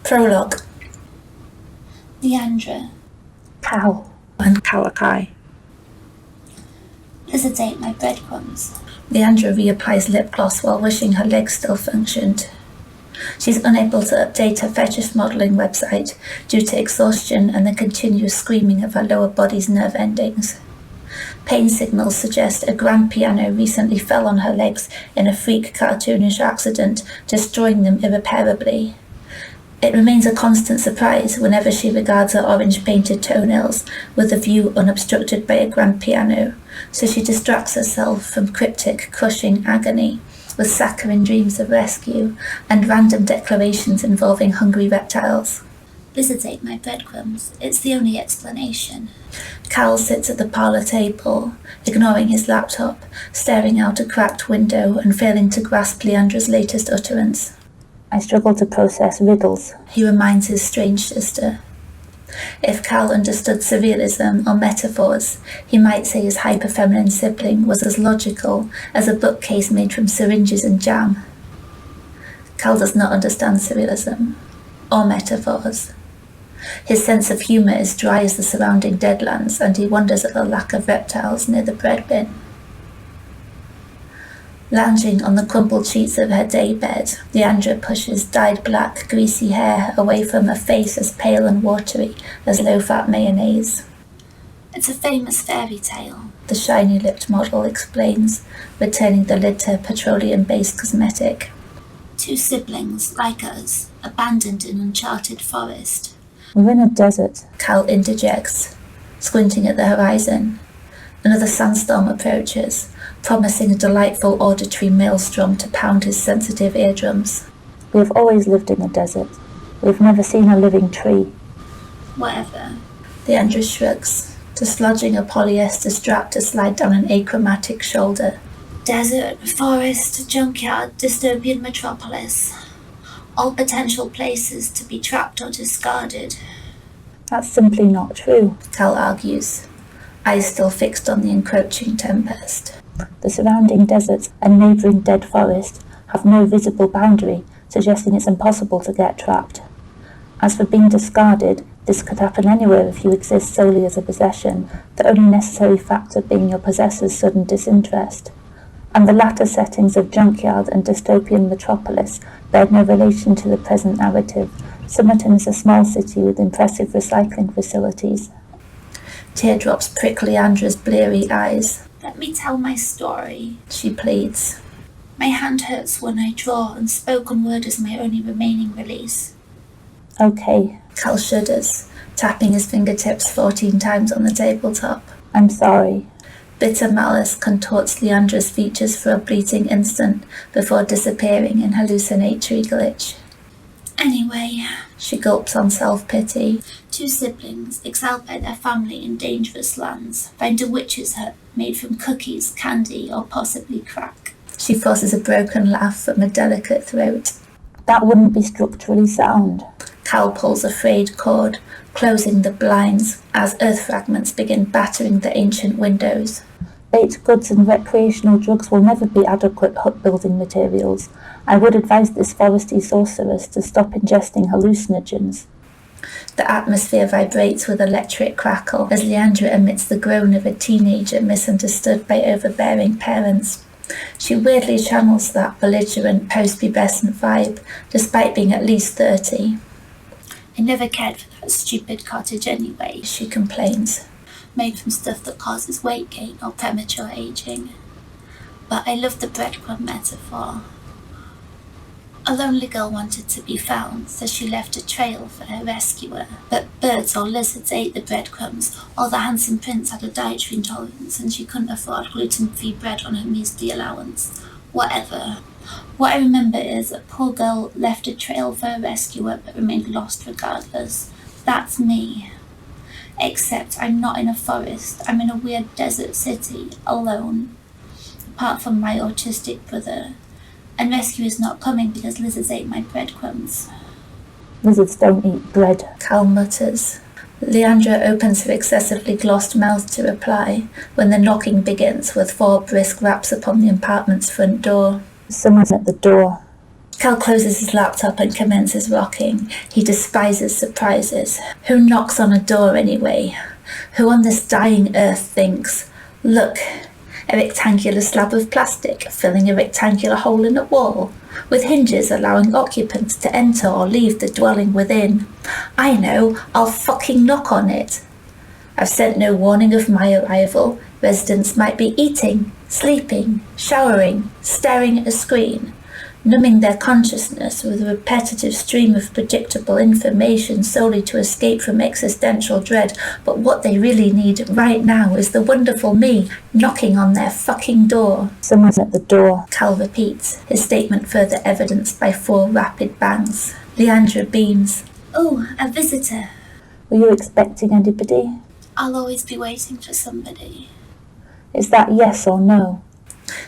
Prologue. Leandra. Cal and Calakai. Lizards ate my breadcrumbs. Leandra reapplies lip gloss while wishing her legs still functioned. She's unable to update her fetish modelling website due to exhaustion and the continuous screaming of her lower body's nerve endings. Pain signals suggest a grand piano recently fell on her legs in a freak cartoonish accident, destroying them irreparably. It remains a constant surprise whenever she regards her orange-painted toenails with a view unobstructed by a grand piano, so she distracts herself from cryptic, crushing agony with saccharine dreams of rescue and random declarations involving hungry reptiles. Lizards ate my breadcrumbs. It's the only explanation. Cal sits at the parlour table, ignoring his laptop, staring out a cracked window and failing to grasp Leandra's latest utterance. I struggle to process riddles, he reminds his strange sister. If Cal understood surrealism or metaphors, he might say his hyper-feminine sibling was as logical as a bookcase made from syringes and jam. Cal does not understand surrealism or metaphors. His sense of humour is dry as the surrounding deadlands, and he wonders at the lack of reptiles near the bread bin. Lounging on the crumpled sheets of her daybed, Leandra pushes dyed black, greasy hair away from a face as pale and watery as low-fat mayonnaise. It's a famous fairy tale, the shiny-lipped model explains, returning the lid to her petroleum-based cosmetic. 2 siblings, like us, abandoned in uncharted forest. We're in a desert, Cal interjects, squinting at the horizon. Another sandstorm approaches, promising a delightful auditory maelstrom to pound his sensitive eardrums. We have always lived in the desert. We've never seen a living tree. Whatever. Leandra shrugs, dislodging a polyester strap to slide down an achromatic shoulder. Desert, forest, junkyard, dystopian metropolis. All potential places to be trapped or discarded. That's simply not true, Cal argues, eyes still fixed on the encroaching tempest. The surrounding deserts and neighbouring dead forest have no visible boundary, suggesting it's impossible to get trapped. As for being discarded, this could happen anywhere if you exist solely as a possession, the only necessary factor being your possessor's sudden disinterest. And the latter settings of junkyard and dystopian metropolis bear no relation to the present narrative. Somerton is a small city with impressive recycling facilities. Teardrops prick Leandra's bleary eyes. Let me tell my story, she pleads. My hand hurts when I draw, and spoken word is my only remaining release. Okay. Cal shudders, tapping his fingertips 14 times on the tabletop. I'm sorry. Bitter malice contorts Leandra's features for a fleeting instant before disappearing in hallucinatory glitch. Anyway, she gulps on self-pity. 2 siblings, exiled by their family in dangerous lands, find a witch's hut made from cookies, candy, or possibly crack. She forces a broken laugh from a delicate throat. That wouldn't be structurally sound. Cal pulls a frayed cord, closing the blinds as earth fragments begin battering the ancient windows. Baked goods and recreational drugs will never be adequate hut-building materials. I would advise this foresty sorceress to stop ingesting hallucinogens. The atmosphere vibrates with electric crackle as Leandra emits the groan of a teenager misunderstood by overbearing parents. She weirdly channels that belligerent post-pubescent vibe, despite being at least 30. I never cared for that stupid cottage anyway, she complains. Made from stuff that causes weight gain or premature aging. But I love the breadcrumb metaphor. A lonely girl wanted to be found, so she left a trail for her rescuer. But birds or lizards ate the breadcrumbs, or the handsome prince had a dietary intolerance and she couldn't afford gluten-free bread on her measly allowance. Whatever. What I remember is a poor girl left a trail for a rescuer but remained lost regardless. That's me. Except I'm not in a forest, I'm in a weird desert city, alone. Apart from my autistic brother. And rescue is not coming because lizards ate my breadcrumbs. Lizards don't eat bread, Cal mutters. Leandra opens her excessively glossed mouth to reply when the knocking begins with 4 brisk raps upon the apartment's front door. Someone's at the door. Cal closes his laptop and commences rocking. He despises surprises. Who knocks on a door anyway? Who on this dying earth thinks, look, a rectangular slab of plastic filling a rectangular hole in a wall, with hinges allowing occupants to enter or leave the dwelling within. I know, I'll fucking knock on it. I've sent no warning of my arrival. Residents might be eating, sleeping, showering, staring at a screen, numbing their consciousness with a repetitive stream of predictable information solely to escape from existential dread. But what they really need right now is the wonderful me knocking on their fucking door. Someone's at the door. Cal repeats, his statement further evidenced by 4 rapid bangs. Leandra beams. Oh, a visitor. Were you expecting anybody? I'll always be waiting for somebody. Is that yes or no?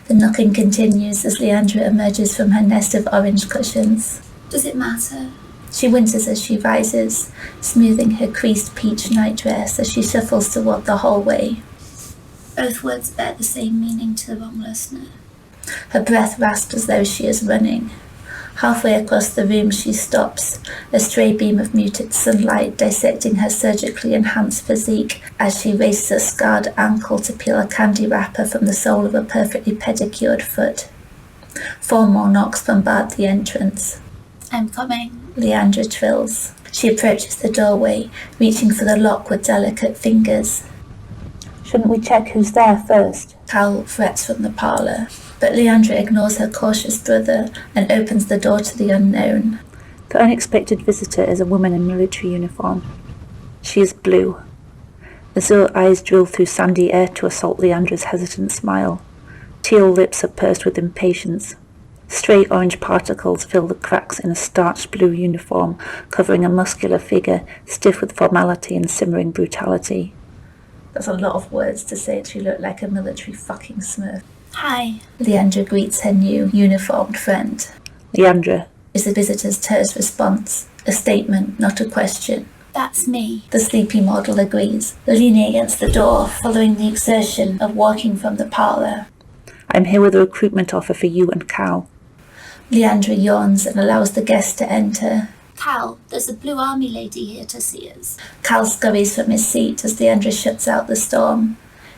The knocking continues as Leandra emerges from her nest of orange cushions. Does it matter? She winces as she rises, smoothing her creased peach nightdress as she shuffles toward the hallway. Both words bear the same meaning to the wrong listener. Her breath rasps as though she is running. Halfway across the room she stops, a stray beam of muted sunlight dissecting her surgically enhanced physique as she raises a scarred ankle to peel a candy wrapper from the sole of a perfectly pedicured foot. 4 more knocks bombard the entrance. I'm coming. Leandra trills. She approaches the doorway, reaching for the lock with delicate fingers. Shouldn't we check who's there first? Cal threats from the parlour, but Leandra ignores her cautious brother and opens the door to the unknown. The unexpected visitor is a woman in military uniform. She is blue. Azure eyes drill through sandy air to assault Leandra's hesitant smile. Teal lips are pursed with impatience. Stray orange particles fill the cracks in a starched blue uniform, covering a muscular figure, stiff with formality and simmering brutality. That's a lot of words to say to look like a military fucking smurf. Hi. Leandra greets her new, uniformed friend. Leandra, is the visitor's terse response, a statement, not a question. That's me. The sleepy model agrees, leaning against the door, following the exertion of walking from the parlour. I'm here with a recruitment offer for you and Cal. Leandra yawns and allows the guest to enter. Cal, there's a Blue Army lady here to see us. Cal scurries from his seat as Leandra shuts out the storm.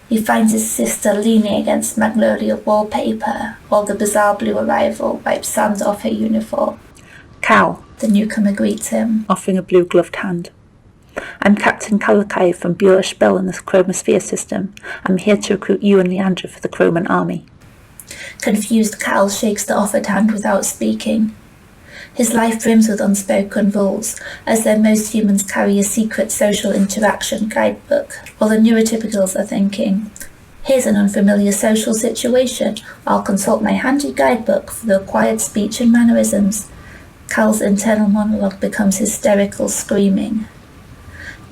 He finds his sister leaning against magnolia wallpaper, while the bizarre blue arrival wipes sand off her uniform. Cal, the newcomer greets him, offering a blue-gloved hand. I'm Captain Calanooka from Bureau Spell in the Chroma sphere system. I'm here to recruit you and Leandra for the Chroman army. Confused Cal shakes the offered hand without speaking. His life brims with unspoken rules, as though most humans carry a secret social interaction guidebook, while the neurotypicals are thinking, here's an unfamiliar social situation, I'll consult my handy guidebook for the required speech and mannerisms. Cal's internal monologue becomes hysterical screaming.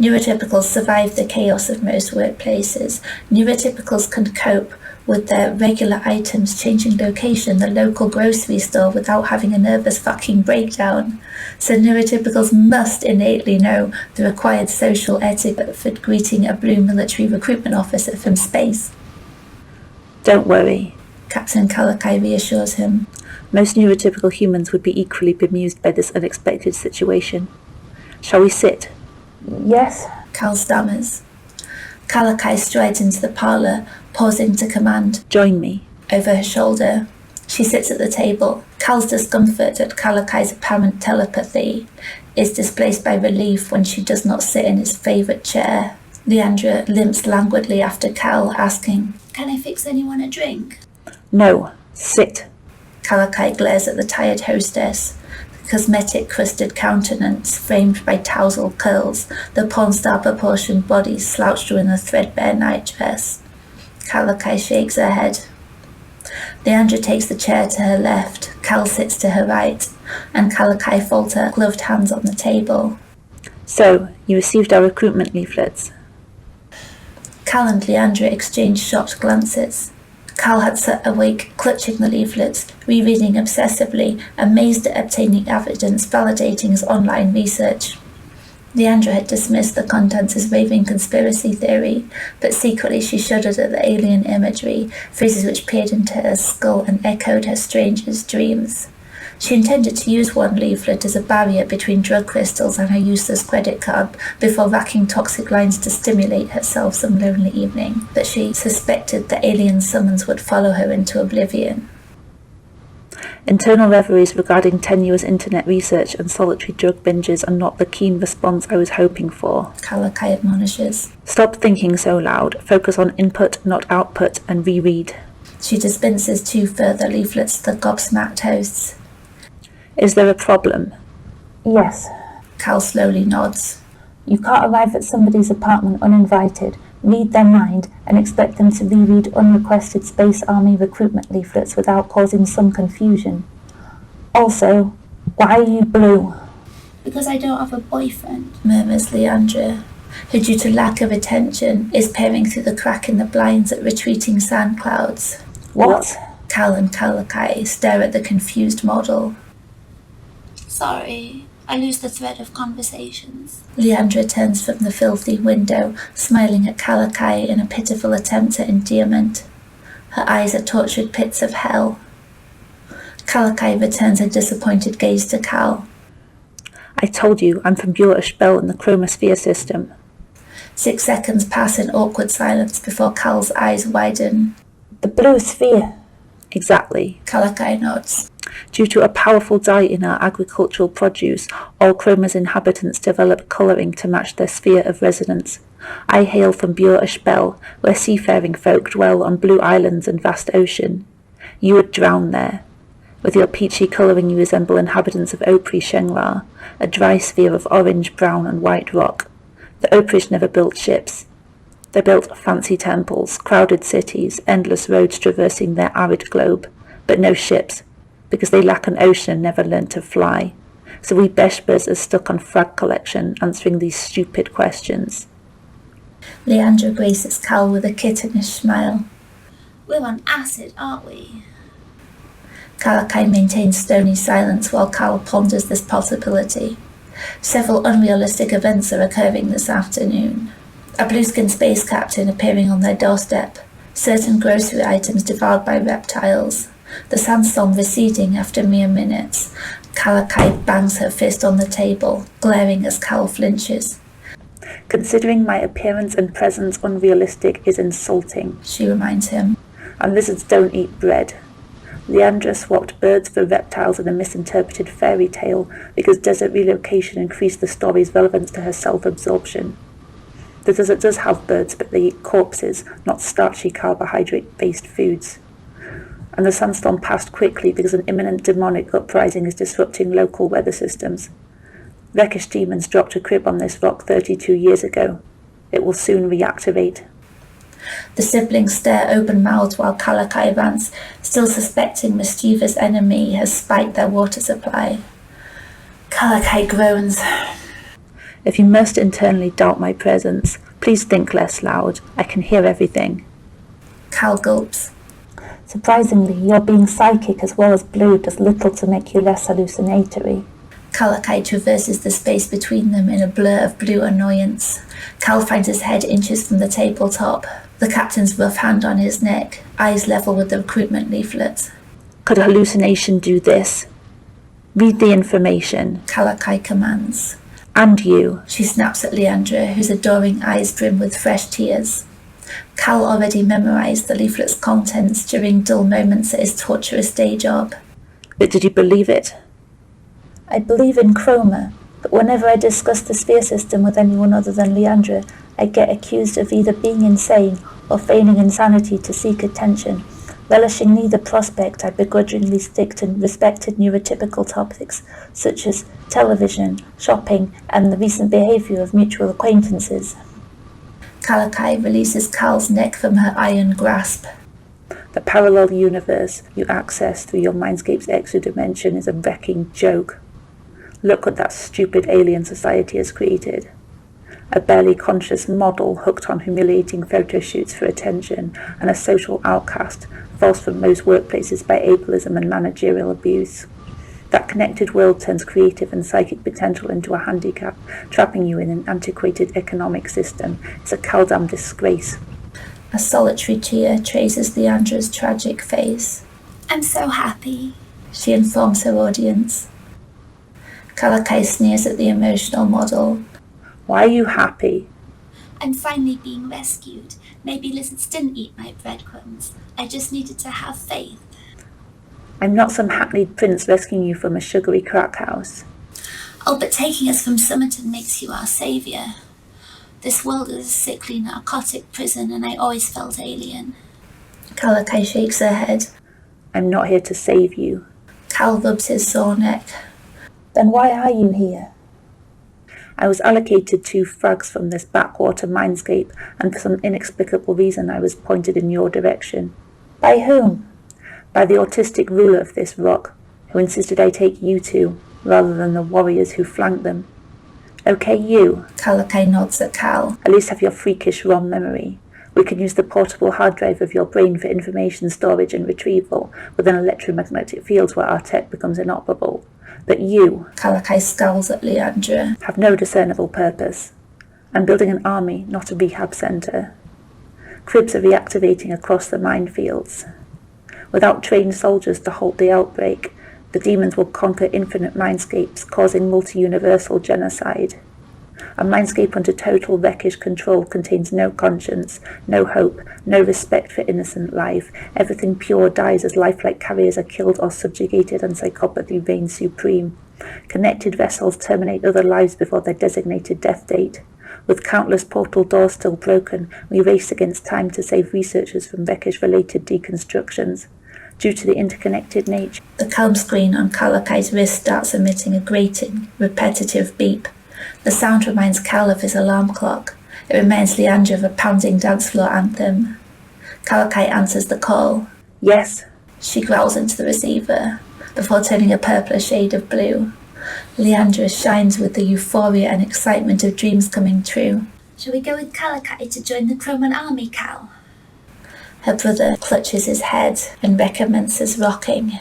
Neurotypicals survive the chaos of most workplaces. Neurotypicals can cope with their regular items changing location in the local grocery store without having a nervous fucking breakdown. So neurotypicals must innately know the required social etiquette for greeting a blue military recruitment officer from space. Don't worry, Captain Calanooka reassures him. Most neurotypical humans would be equally bemused by this unexpected situation. Shall we sit? Yes, Cal stammers. Calanooka strides into the parlour, pausing to command, join me. Over her shoulder, she sits at the table. Cal's discomfort at Calanooka's apparent telepathy is displaced by relief when she does not sit in his favourite chair. Leandra limps languidly after Cal, asking, Can I fix anyone a drink? No, sit. Calanooka glares at the tired hostess, the cosmetic-crusted countenance framed by tousled curls, the porn star proportioned body slouched in a threadbare nightdress. Calanooka shakes her head. Leandra takes the chair to her left, Cal sits to her right, and Calanooka folds her gloved hands on the table. So, you received our recruitment leaflets. Cal and Leandra exchanged shocked glances. Cal had sat awake, clutching the leaflets, rereading obsessively, amazed at obtaining evidence validating his online research. Leandra had dismissed the contents as raving conspiracy theory, but secretly she shuddered at the alien imagery, phrases which peered into her skull and echoed her strangest dreams. She intended to use one leaflet as a barrier between drug crystals and her useless credit card before racking toxic lines to stimulate herself some lonely evening, but she suspected the alien summons would follow her into oblivion. Internal reveries regarding tenuous internet research and solitary drug binges are not the keen response I was hoping for. Calanooka admonishes. Stop thinking so loud. Focus on input, not output, and reread. She dispenses 2 further leaflets to the gobsmacked hosts. Is there a problem? Yes. Cal slowly nods. You can't arrive at somebody's apartment uninvited, read their mind, and expect them to reread unrequested Space Army recruitment leaflets without causing some confusion. Also, why are you blue? Because I don't have a boyfriend, murmurs Leandra, who due to lack of attention is peering through the crack in the blinds at retreating sand clouds. What? Cal and Calanooka stare at the confused model. Sorry, I lose the thread of conversations. Leandra turns from the filthy window, smiling at Calanooka in a pitiful attempt at endearment. Her eyes are tortured pits of hell. Calanooka returns a disappointed gaze to Cal. I told you, I'm from Bureau Bell in the Chroma sphere system. 6 seconds pass in awkward silence before Cal's eyes widen. The blue sphere. Exactly. Calanooka nods. Due to a powerful dye in our agricultural produce, all Chroma's inhabitants develop colouring to match their sphere of residence. I hail from Bureau Bell, where seafaring folk dwell on blue islands and vast ocean. You would drown there. With your peachy colouring you resemble inhabitants of Opri Shengla, a dry sphere of orange, brown and white rock. The Oprish never built ships. They built fancy temples, crowded cities, endless roads traversing their arid globe, but no ships, because they lack an ocean and never learnt to fly. So we Beshbers are stuck on frag collection, answering these stupid questions. Leandra graces Cal with a kittenish smile. We're on acid, aren't we? Calanooka maintains stony silence while Cal ponders this possibility. Several unrealistic events are occurring this afternoon. A blue-skinned space captain appearing on their doorstep, certain grocery items devoured by reptiles, the sandstorm receding after mere minutes. Calanooka bangs her fist on the table, glaring as Cal flinches. Considering my appearance and presence unrealistic is insulting, she reminds him. And lizards don't eat bread. Leandra swapped birds for reptiles in a misinterpreted fairy tale because desert relocation increased the story's relevance to her self-absorption. The desert does have birds, but they eat corpses, not starchy carbohydrate-based foods. And the sandstorm passed quickly because an imminent demonic uprising is disrupting local weather systems. Rekish demons dropped a crib on this rock 32 years ago. It will soon reactivate. The siblings stare open-mouthed while Calanooka rants, still suspecting mischievous enemy has spiked their water supply. Calanooka groans. If you must internally doubt my presence, please think less loud. I can hear everything. Cal gulps. Surprisingly, your being psychic as well as blue does little to make you less hallucinatory. Calanooka traverses the space between them in a blur of blue annoyance. Cal finds his head inches from the tabletop, the captain's rough hand on his neck, eyes level with the recruitment leaflet. Could a hallucination do this? Read the information. Calanooka commands. And you. She snaps at Leandra, whose adoring eyes brim with fresh tears. Cal already memorized the leaflet's contents during dull moments at his torturous day job. But did you believe it? I believe in Chroma, but whenever I discuss the sphere system with anyone other than Leandra, I get accused of either being insane or feigning insanity to seek attention. Relishing neither prospect, I begrudgingly stick to respected neurotypical topics such as television, shopping, and the recent behaviour of mutual acquaintances. Calanooka releases Cal's neck from her iron grasp. The parallel universe you access through your mindscape's extra dimension is a wrecking joke. Look what that stupid alien society has created. A barely conscious model hooked on humiliating photo shoots for attention, and a social outcast, forced from most workplaces by ableism and managerial abuse. That connected world turns creative and psychic potential into a handicap, trapping you in an antiquated economic system. It's a Caldam disgrace. A solitary tear traces Leandra's tragic face. I'm so happy, she informs her audience. Calanooka sneers at the emotional model. Why are you happy? I'm finally being rescued. Maybe lizards didn't eat my breadcrumbs. I just needed to have faith. I'm not some hackneyed prince rescuing you from a sugary crack house. Oh, but taking us from Somerton makes you our saviour. This world is a sickly narcotic prison and I always felt alien. Calanooka shakes her head. I'm not here to save you. Cal rubs his sore neck. Then why are you here? I was allocated 2 frags from this backwater mindscape, and for some inexplicable reason I was pointed in your direction. By whom? By the autistic ruler of this rock, who insisted I take you 2, rather than the warriors who flanked them. Okay, you. Calanooka nods at Cal. At least have your freakish ROM memory. We can use the portable hard drive of your brain for information storage and retrieval within electromagnetic fields where our tech becomes inoperable. But you, Calanooka scowls at Leandra. have no discernible purpose. I'm building an army, not a rehab centre. Cribs are reactivating across the minefields. Without trained soldiers to halt the outbreak, the demons will conquer infinite mindscapes, causing multi-universal genocide. A mindscape under total wreckish control contains no conscience, no hope, no respect for innocent life. Everything pure dies as lifelike carriers are killed or subjugated and psychopathy reigns supreme. Connected vessels terminate other lives before their designated death date. With countless portal doors still broken, we race against time to save researchers from wreckish-related deconstructions. Due to the interconnected nature, The comb screen on Calanooka's wrist starts emitting a grating, repetitive beep. The sound reminds Cal of his alarm clock. It reminds Leandra of a pounding dance floor anthem. Calanooka answers the call. yes, She growls into the receiver, before turning a purplish shade of blue. Leandra shines with the euphoria and excitement of dreams coming true. Shall we go with Calanooka to join the Chroma army, Cal? Her brother clutches his head and recommences rocking.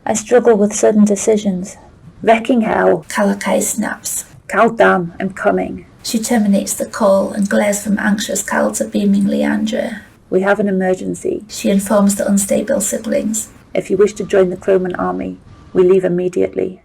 I struggle with sudden decisions. wrecking hell. Calanooka snaps. Cal, damn, I'm coming. She terminates the call and glares from anxious Cal to beaming Leandra. We have an emergency. She informs the unstable siblings. If you wish to join the Chroma army, we leave immediately.